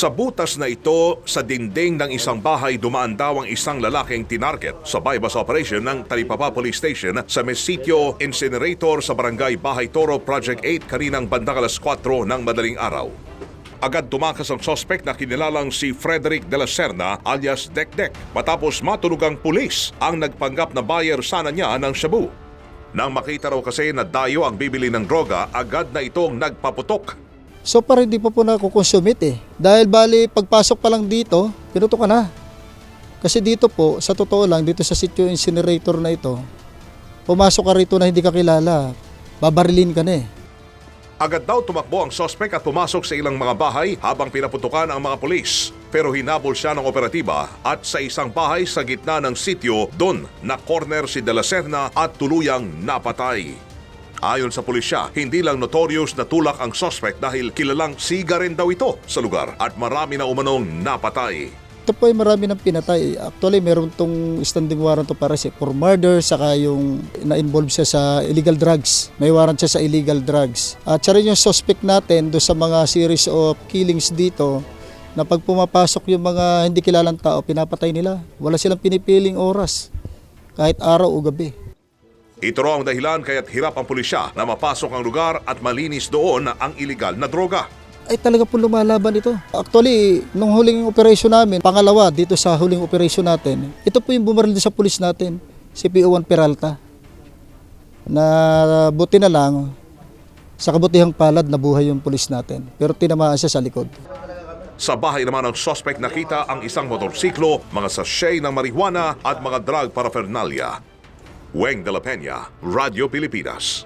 Sa butas na ito, sa dingding ng isang bahay dumaan daw ang isang lalaking tinarget sa bypass operation ng Talipapa Police Station sa Mesitio Incinerator sa Barangay Bahay Toro, Project 8 kaninang bandang alas 4 ng madaling araw. Agad tumakas ang sospek na kinilalang si Frederick de la Serna alias Dekdek matapos matulog ang pulis ang nagpanggap na buyer sana niya ng shabu. Nang makita raw kasi na dayo ang bibili ng droga, agad na itong nagpaputok. So para hindi pa po nakukonsumit Dahil bali pagpasok pa lang dito, pinuto ka na. Kasi dito po, sa totoo lang, dito sa sitio incinerator na ito, pumasok ka rito na hindi ka kilala, babarilin ka na Agad daw tumakbo ang sospek at pumasok sa ilang mga bahay habang pinaputukan ang mga pulis. Pero hinabol siya ng operatiba at sa isang bahay sa gitna ng sitio, doon na corner si De La Serna at tuluyang napatay. Ayon sa pulisya, hindi lang notorious na tulak ang suspect dahil kilalang siga rin daw ito sa lugar at marami na umanong napatay. Ito po ay marami ng pinatay. Actually, meron tong standing warrant to para for murder, saka yung na-involve siya sa illegal drugs. May warrant siya sa illegal drugs. At siya rin yung suspect natin do sa mga series of killings dito na pag pumapasok yung mga hindi kilalang tao, pinapatay nila. Wala silang pinipiling oras, kahit araw o gabi. Ito raw ang dahilan kaya't hirap ang pulisya na mapasok ang lugar at malinis doon ang iligal na droga. Ay talaga po lumalaban ito. Actually, nung huling operation namin, pangalawa dito sa huling operation natin, ito po yung bumaril sa pulis natin, si PO1 Peralta. Na buti na lang, sa kabutihang palad nabuhay yung pulis natin. Pero tinamaan siya sa likod. Sa bahay naman ng suspect nakita ang isang motorsiklo, mga sachet ng marijuana at mga drug paraphernalia. Weng de la Peña, Radio Pilipinas.